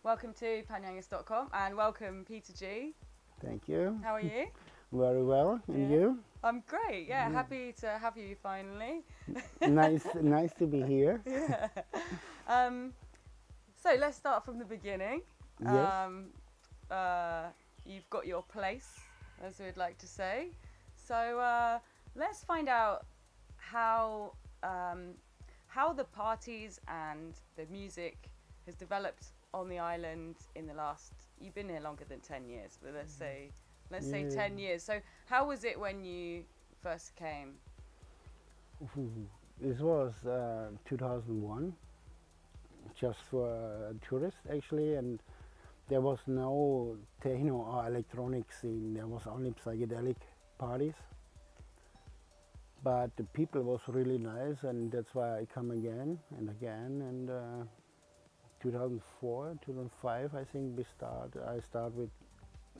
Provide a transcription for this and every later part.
Welcome to panyangus.com and welcome Peter G. Thank you. How are you? Very well. And you? I'm great. Yeah, happy to have you finally. Nice to be here. Yeah. So let's start from the beginning. Yes. You've got your place, as we'd like to say. So let's find out how the parties and the music has developed on the island in the last. You've been here longer than 10 years, but let's say 10 years. So how was it when you first came? This was 2001, just for tourists actually, and there was no techno or electronic scene. There was only psychedelic parties. But the people was really nice, and that's why I come again and again. And 2004, 2005, I think I start with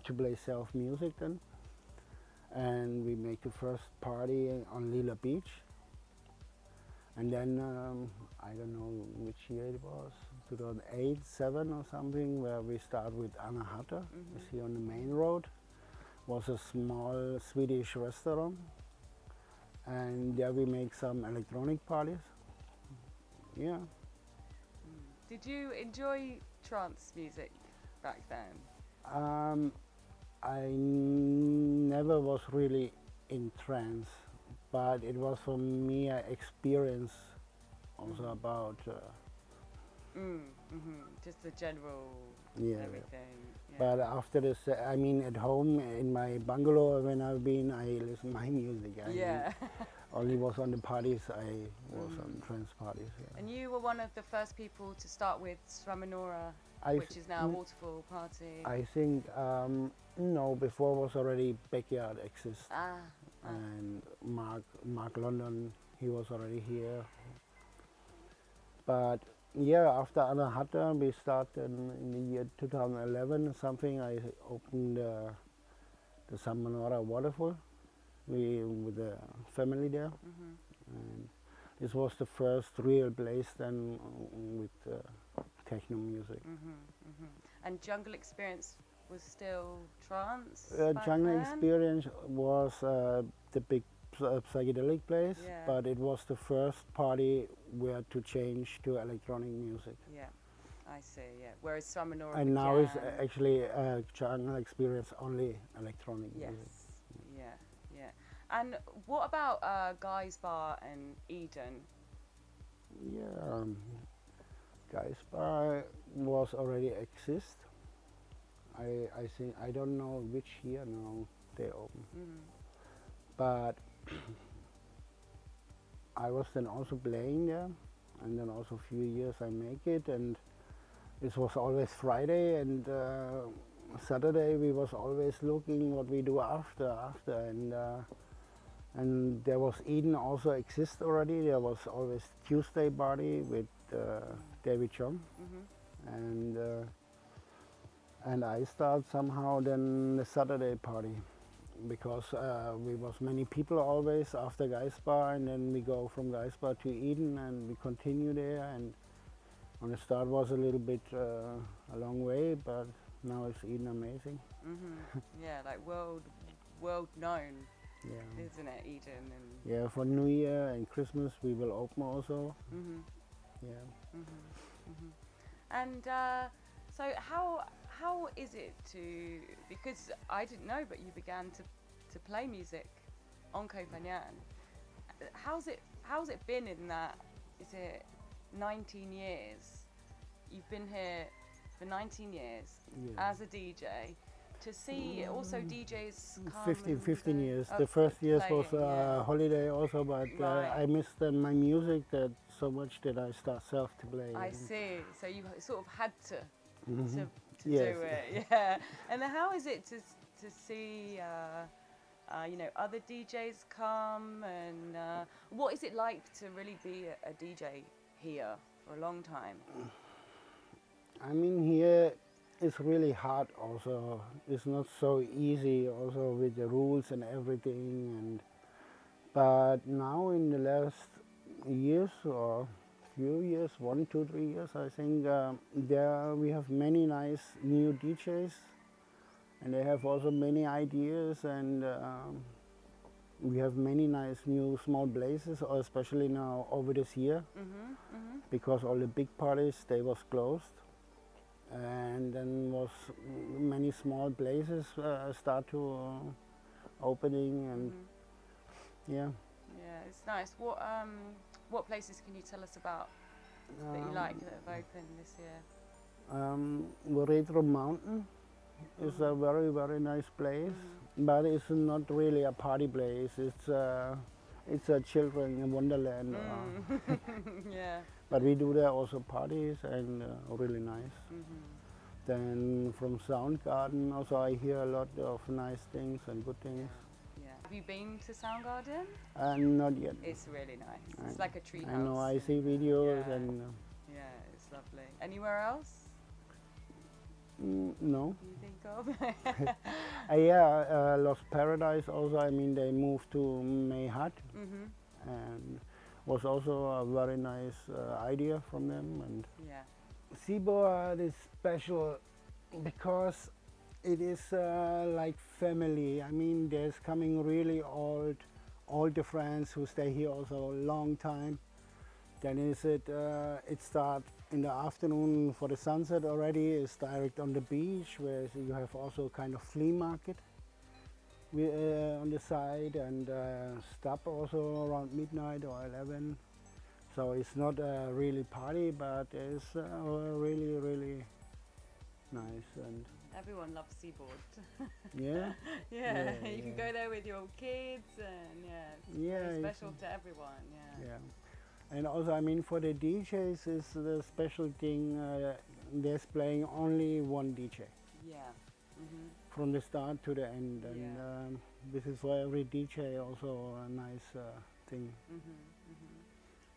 to play self music then, and we make the first party on Lila Beach. And then I don't know which year it was, 2008, 7 or something, where we start with Anna Hatter. You see on the main road was a small Swedish restaurant, and there we make some electronic parties. Yeah. Did you enjoy trance music back then? I never was really in trance, but it was for me an experience also about just the general everything. Yeah. But after this, I mean, at home in my bungalow when I've been, I listen my music. Only was on the parties. I was on trance parties. Yeah. And you were one of the first people to start with Swaminora, which is now a waterfall party. I think no, before was already Backyard Exist. And Mark London, he was already here. But yeah, after Anna Hatter, we started in the year 2011 or something. I opened the Swaminora waterfall. With the family there, and this was the first real place then with techno music. And Jungle Experience was still trance? Jungle Experience was the big psychedelic place, but it was the first party where to change to electronic music. Yeah, I see, yeah. Whereas Swaminora and now it's actually Jungle Experience only electronic music. Yeah. And what about Guy's Bar and Eden? Yeah, Guy's Bar was already exist. I think I don't know which year now they open, but I was then also playing there, and then also a few years I make it, and it was always Friday and Saturday. We was always looking what we do after, and there was Eden also exist already. There was always Tuesday party with David Chung, and I start somehow then the Saturday party, because we was many people always after Guy's Bar, and then we go from Guy's Bar to Eden and we continue there. And on the start was a little bit a long way, but now it's Eden amazing. Yeah, like world known. Yeah. Isn't it, Eden? And yeah, for New Year and Christmas we will open also. Yeah. And so how is it to, because I didn't know, but you began to play music on Koh Phangan. How's it been in that? Is it 19 years? You've been here for 19 years as a DJ. To see also DJs come 15 years. The first years was holiday also, but I missed my music that so much that I start self to play. I see. So you sort of had to do Yes. it, yeah. And then how is it to see other DJs come, and what is it like to really be a DJ here for a long time? I mean, here it's really hard also. It's not so easy also with the rules and everything. But now in the last years or few years, 1, 2, 3 years, I think there we have many nice new DJs, and they have also many ideas, and we have many nice new small places, especially now over this year, because all the big parties they was closed, and then was many small places start to opening, and yeah. Yeah, it's nice. What places can you tell us about that you like that have opened this year? Retro Mountain is a very, very nice place, but it's not really a party place. It's a children wonderland. Yeah. But we do there also parties, and really nice. Then from Soundgarden also I hear a lot of nice things and good things. Yeah. Have you been to Soundgarden? Not yet. It's really nice. It's like a treehouse. I know, I see videos, yeah. and yeah, it's lovely. anywhere else no. you think of? Yeah, Lost Paradise also, I mean, they moved to Mayhat, and was also a very nice idea from them. And Yeah. Seaboard is special because it is like family. I mean, there's coming really older friends who stay here also a long time. Then it start in the afternoon for the sunset already. It's direct on the beach, where you have also kind of flea market on the side, and stop also around midnight or 11. So it's not a really party, but it's really, really nice. And Everyone loves Seaboard. yeah, yeah, you can go there with your kids, and it's very special to everyone. Yeah. And also, I mean, for the DJs, is the special thing. There's playing only one DJ. Yeah. From the start to the end, and this is for every DJ also a nice thing.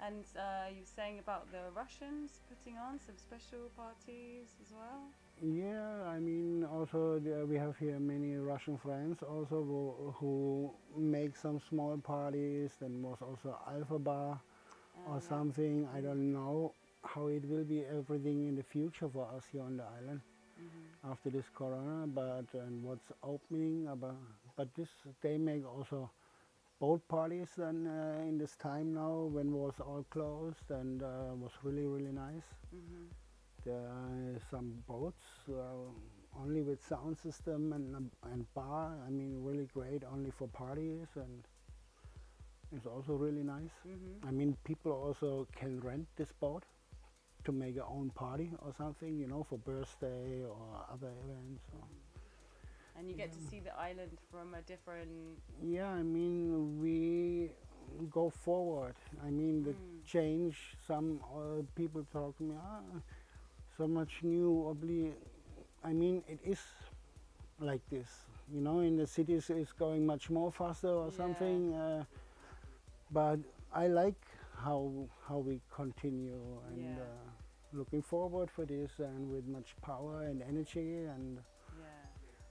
And you were saying about the Russians putting on some special parties as well? Yeah, I mean, also we have here many Russian friends also who make some small parties. Then was also Alpha Bar or something. I don't know how it will be everything in the future for us here on the island after this Corona, but and what's opening. But this they make also boat parties then in this time now when was all closed, and was really, really nice. There are some boats only with sound system and bar. I mean, really great only for parties, and it's also really nice. I mean, people also can rent this boat to make their own party or something, you know, for birthday or other events. And you get to see the island from a different... Yeah, I mean, we go forward. I mean, the change, some people talk to me, so much new, I mean, it is like this, you know, in the cities it's going much more faster or something, but I like how we continue, and looking forward for this, and with much power and energy, and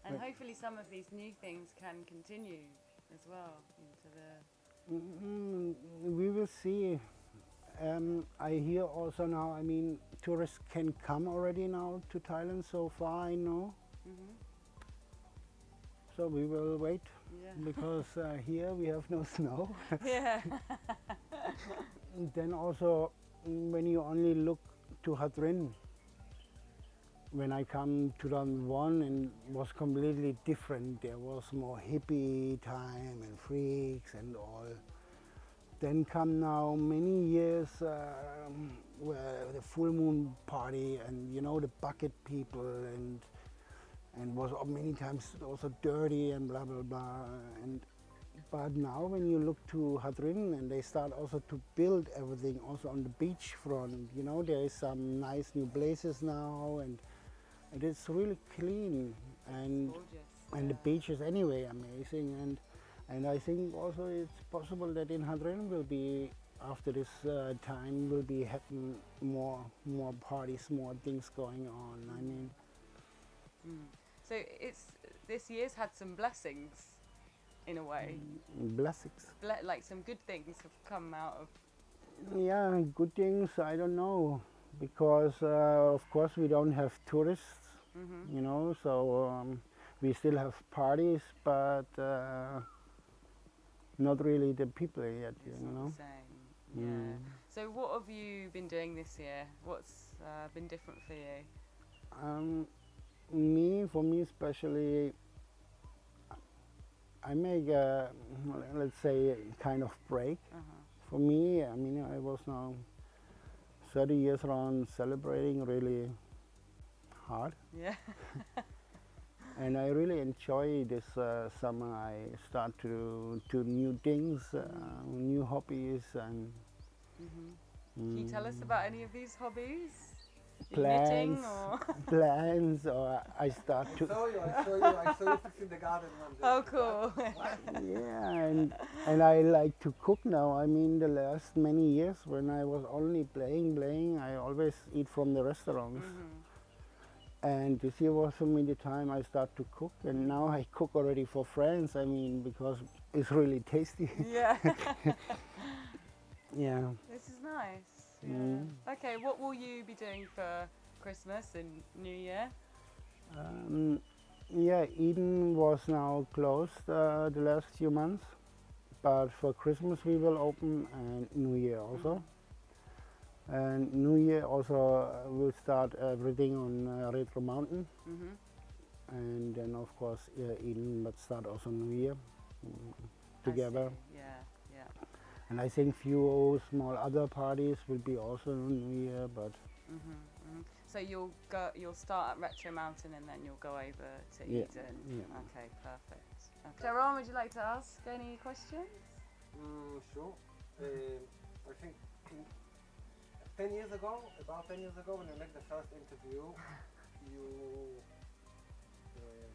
and hopefully some of these new things can continue as well into the... we will see. I hear also now, I mean, tourists can come already now to Thailand so far, I know. So we will wait, because here we have no snow. Yeah. Then also, when you only look to Hat Rin, when I come 2001, and was completely different. There was more hippie time and freaks and all. Then come now many years where the full moon party, and you know, the bucket people, and was many times also dirty and blah blah blah. But now when you look to Hat Rin, and they start also to build everything also on the beach front, you know, there is some nice new places now, and it is really clean, and the beach is anyway amazing, and I think also it's possible that in Hat Rin will be, after this time, will be happen more parties, more things going on. I mean, so this year's had some blessings, in a way. Blessings. Like some good things have come out of Yeah, good things, I don't know, because of course we don't have tourists, Mhm. you know, so we still have parties, but not really the people yet, It's you not the know. same. Mm. Yeah. So what have you been doing this year? What's been different for you? Um, for me especially, I make a, let's say, kind of break. Uh-huh. For me, I mean, I was now 30 years around celebrating really hard. Yeah. And I really enjoy this summer. I start to do new things, new hobbies, and Mhm. Can you mm, tell us about any of these hobbies? Are you plans, knitting or? plans. Or I start I to, saw you. I saw you. I saw you fixing the garden one day. Oh, cool. yeah, and I like to cook now. I mean, the last many years when I was only playing, I always eat from the restaurants. Mhm. And this year was for me the time I start to cook, and now I cook already for friends. I mean, because it's really tasty. Yeah. Yeah. This is nice. Yeah. Mm. Okay, what will you be doing for Christmas and New Year? Yeah, Eden was now closed the last few months, but for Christmas we will open and New Year also. And New Year also will start everything on Retro Mountain, Mhm. and then of course Eden, but start also New Year together. I see. Yeah. Yeah. And I think few small other parties will be also on New Year, but Mhm. Mhm. So you'll start at Retro Mountain and then you'll go over to Yeah, Eden. yeah. Okay, perfect. Okay. Sharon, would you like to ask any questions? Sure. I think in 10 years ago, about 10 years ago, when I made the first interview, you um,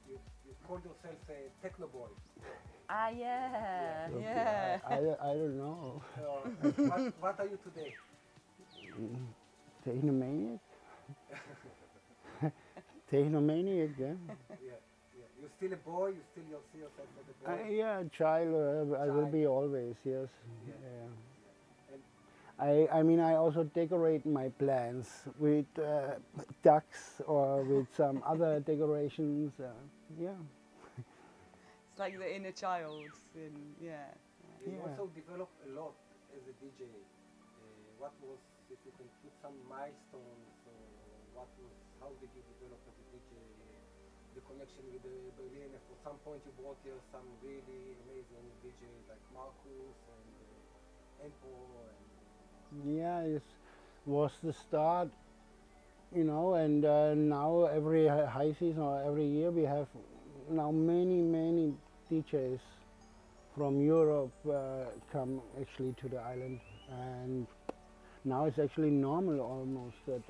you called yourself a Techno Boy. Ah, yeah. okay, Yeah. I don't know. What are you today? Technomaniac? Technomaniac, yeah. Yeah, yeah. You're still a boy. You still see yourself as a boy. Yeah, child, I will Child. be always, yes. Yeah. Yeah. And I mean, I also decorate my plants with ducks or with some other decorations. Yeah. It's like the inner child. Yeah. you Yeah. also developed a lot as a DJ. What was, if you can put some milestones, how did you develop as a DJ? The connection with the Berlin. For some point, you brought here some really amazing DJs like Marcus and Empo Yeah, it was the start, you know, and now every high season or every year we have now many DJs from Europe come actually to the island, and now it's actually normal almost that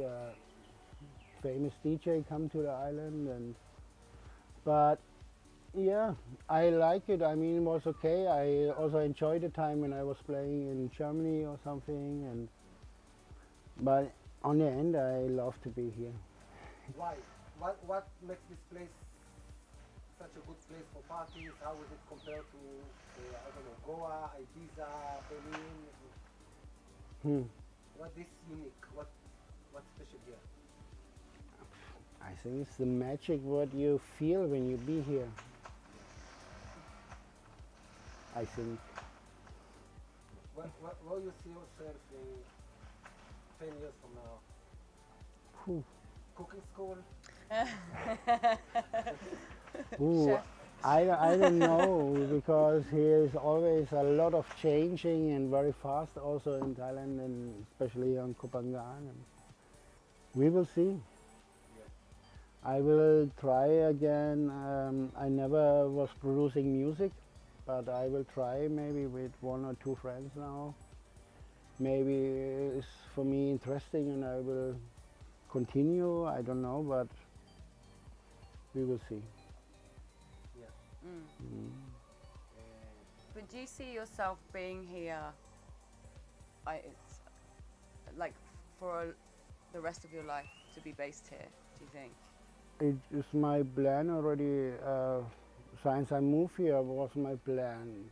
famous DJ come to the island, and but yeah, I like it. I mean, it was okay. I also enjoyed the time when I was playing in Germany or something, and but on the end, I love to be here. why? What makes this place such a good place for parties? How is it compared to I don't know, Goa, Ibiza, Berlin? Hmm. What is unique? What's special here? I think it's the magic what you feel when you be here. I think. Where you see yourself in 10 years from now? Whew. Cooking school? Ooh, Chef. I don't know because here is always a lot of changing and very fast also in Thailand and especially on Koh Phangan. We will see. Yeah. I will try again. I never was producing music, but I will try maybe with one or two friends now. Maybe it's for me interesting and I will continue. I don't know, but we will see. Yeah. Mm. Mm. But do you see yourself being here? It's like for the rest of your life to be based here. Do you think? It is my plan already. Since I moved here, was my plan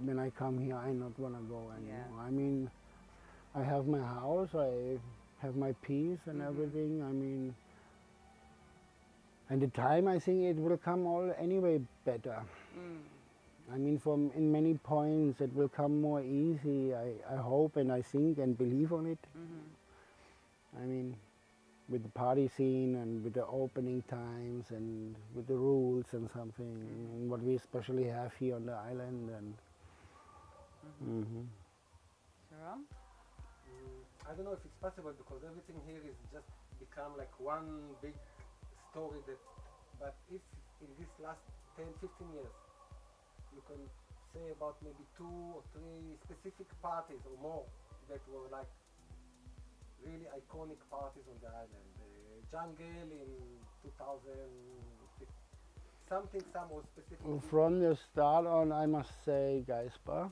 when I come here, I not wanna go anymore. Yeah. I mean, I have my house, I have my peace and everything. I mean, and the time I think it will come all anyway better. I mean, from in many points it will come more easy. I hope and I think and believe on it. I mean, with the party scene and with the opening times and with the rules and something, what we especially have here on the island. And Sharon? I don't know if it's possible because everything here is just become like one big story that, but if in this last 10, 15 years, you can say about maybe 2 or 3 specific parties or more that were like really iconic parties on the island. Jungle in 2015, something some was specific. From the start on, I must say Gaispa,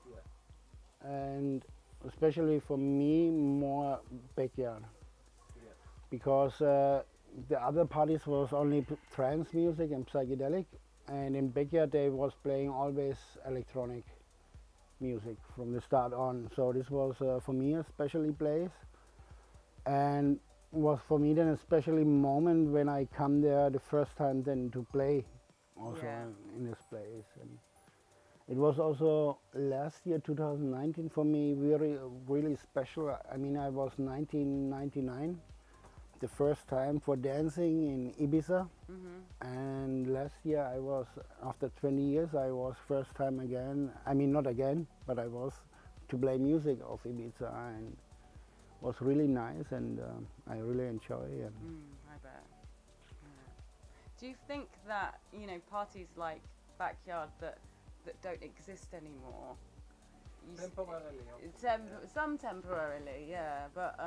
Yeah, and especially for me, more backyard, yeah, because the other parties was only trance music and psychedelic, and in backyard they was playing always electronic music from the start on. So this was for me a special place, and was for me then a special moment when I come there the first time then to play also Yeah. in this place. And it was also last year 2019 for me really special. I mean, I was 1999 the first time for dancing in Ibiza, and last year I was, after 20 years, I was first time again, I mean not again, but I was to play music of Ibiza, and was really nice, and I really enjoy it. I bet. Do you think that, you know, parties like Backyard that don't exist anymore? temporarily. Some temporarily, yeah, but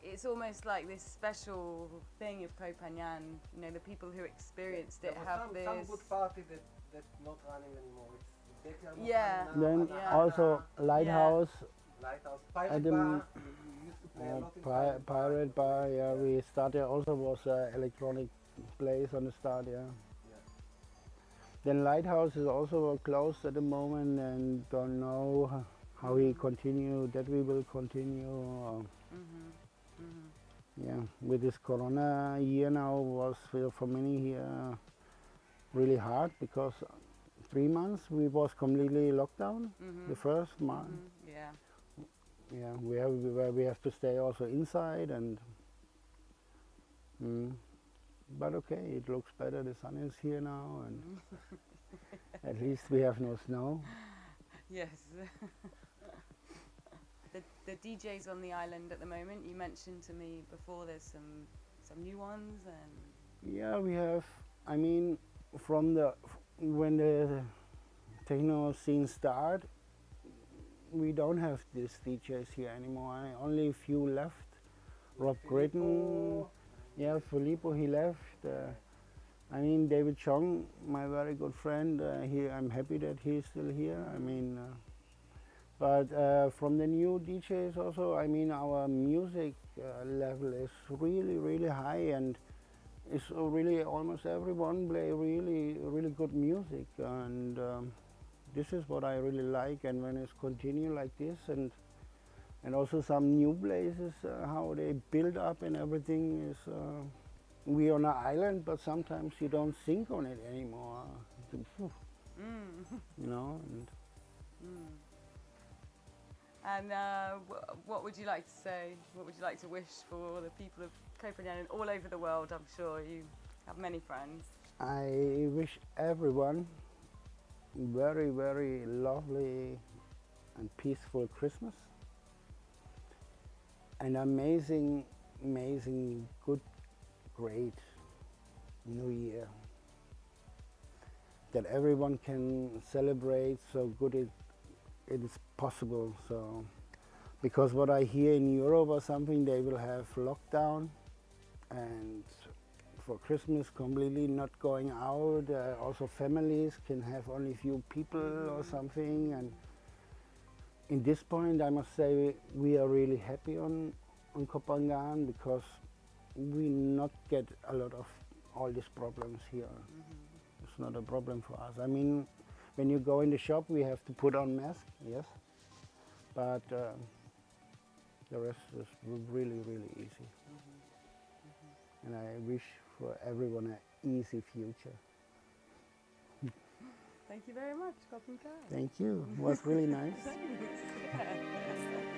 it's almost like this special thing of Koh Phangan. You know, the people who experienced it There was have some this. good party that's not running anymore. It's backyard not Yeah. running now, Then Yeah. also Lighthouse, Lighthouse, at Pirate the Bar. We used to play a lot in Pirate Bar, yeah, we started also was electronic place on the start, yeah. Then Lighthouse is also closed at the moment, and don't know how we continue, that we will continue. Yeah, with this Corona year now was for many here really hard, because 3 months we was completely locked down. The first month, Yeah. yeah, we have to stay also inside, and but okay, it looks better. The sun is here now, and at least we have no snow. Yes. The DJs on the island at the moment, you mentioned to me before there's some new ones, and Yeah, we have. I mean, when the techno scene start, we don't have these DJs here anymore. Only a few left. Rob Gritton, yeah, Filippo, he left. I mean, David Chong, my very good friend, I'm happy that he's still here. I mean, but from the new DJs also, I mean, our music level is really, really high, and it's really almost everyone play really, really good music, and this is what I really like. And when it's continue like this, and also some new places, how they build up and everything is. We on an island, but sometimes you don't think on it anymore. You know. And what would you like to say? What would you like to wish for the people of Koh Phangan and all over the world? I'm sure you have many friends. I wish everyone very, very lovely and peaceful Christmas, an amazing, amazing, good, great New Year. That everyone can celebrate so good it is possible. So, because what I hear in Europe or something, they will have lockdown, and for Christmas completely not going out. Also families can have only few people or something. And in this point, I must say we are really happy on Koh Phangan, because we not get a lot of all these problems here. It's not a problem for us. I mean, when you go in the shop, we have to put on mask, yes. But the rest is really, really easy. And I wish for everyone an easy future. Thank you very much, Koh Phangan. Thank you. It was really nice. Thanks. Yeah.